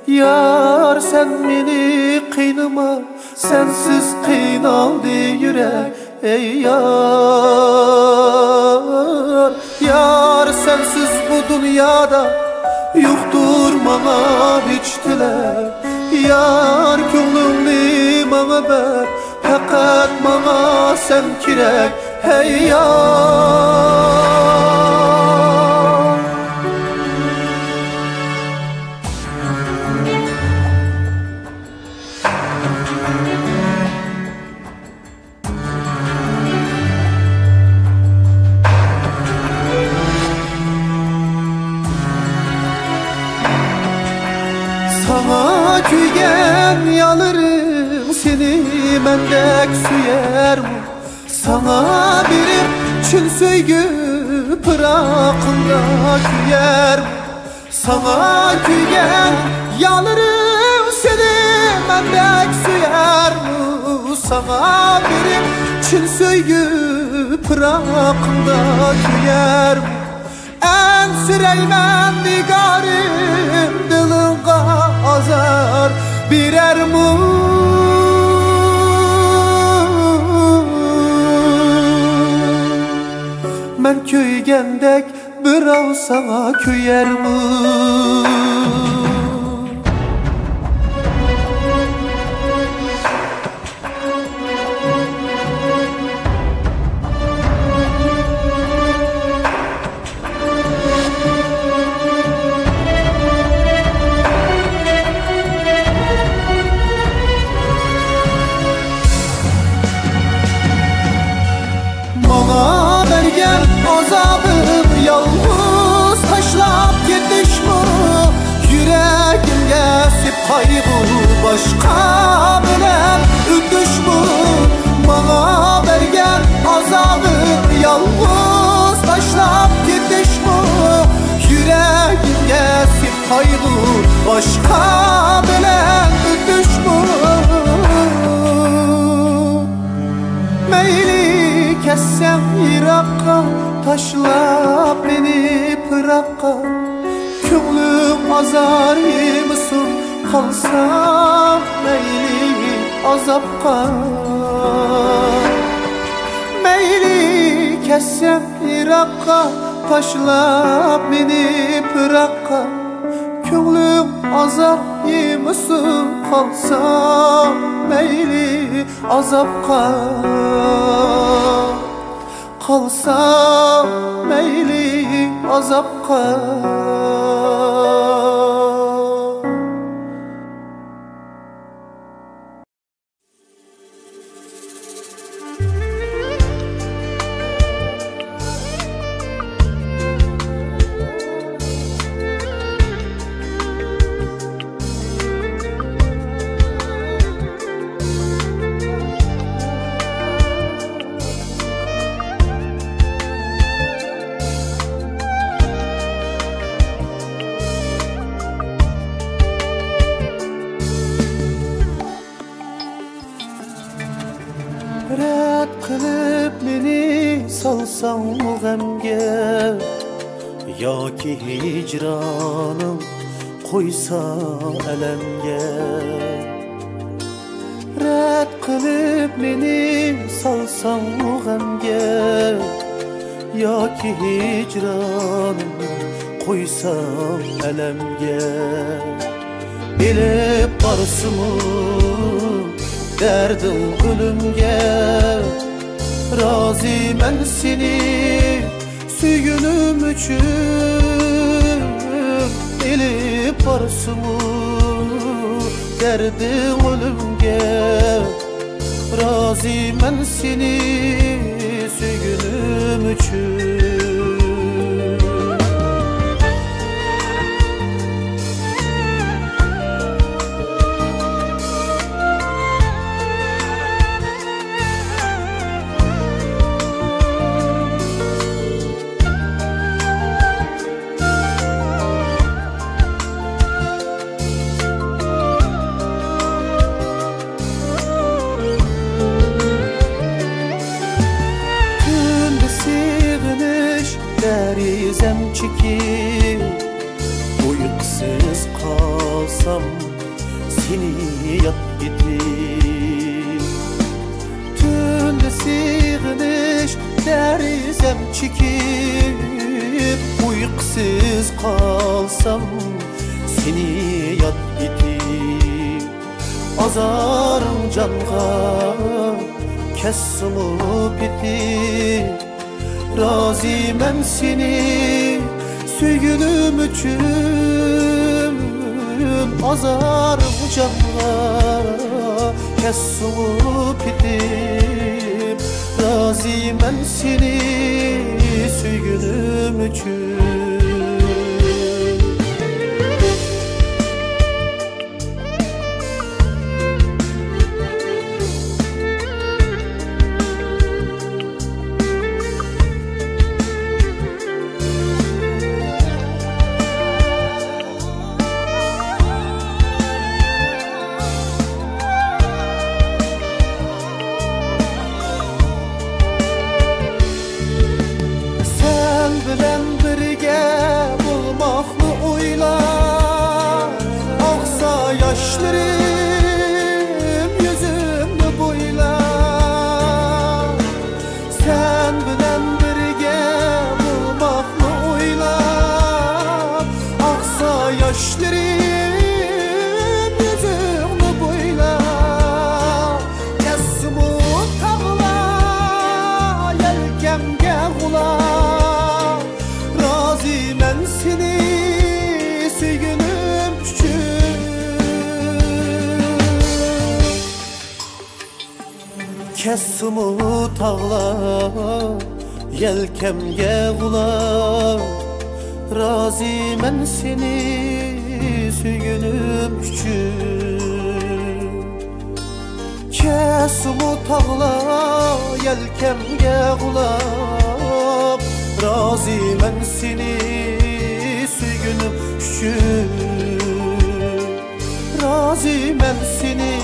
Yar sen meni kıynama, sensiz kıynaldı yürek. Ey yar, yar sensiz bu dünyada yoktur bana hiç dilek. Yar gönlümni bana ver, fakat bana sen kirek. Hey yar. Sana küygen yanırım, seni mendek süyer mi? Sana birim çün söygü pırakında küyer mi? Sana küygen yanırım, seni mendek süyer mi? Sana birim çün söygü pırakında küyer mi? En süreymen digarım dılınga azar birer mu? Men köygendek bir av sana küyer mi? Bana bergen azabım yalnız taşlap gidiş mi? Yüreğimge sip kaybı başka bilen ündüş mü? Bana bergen azabım yalnız taşlap gidiş mi? Yüreğimge sip kaybı başka bilen ündüş mü? Meyli kessem Irak'a, taşlap beni Pırak'a. Könlüm azar mısın, kalsam meyli azapka. Meyli kessem Irak'a, taşlap beni Pırak'a. Könlüm azar mısın, kalsam meyli azapka. Kalsam meyli azapka. Ret kılıp beni salsan mı gemge, yoki hicranım koysa elemge. Ret kılıp beni salsan mı gemge, yoki hicranım koysa elemge. Bilip barısımı derdim ölümge, razı ben seni sügünüm üçün. Bilip barısımı derdim ölümge, razı ben seni sügünüm üçün. yat gitip tünde sığınış derizem çekip uykusuz kalsam seni yat gitip azarım canga kessumu bitip razıyım seni süygünüm üçün azarım canga kessumu bitip razıyım seni süygünüm üçün. Bilen birge bulmaklı oyla aksa yaşlarım yüzümde boyla sen bilen birge bulmaklı oyla aksa yaşlarım yüzümde boyla kessumu tağla yelkemge kula seni süygünüm üçün kessumu tağla yelkemge kula razıyım seni süygünüm üçün kessumu tağla yelkemge kula razıyım seni süygünüm üçün razıyım seni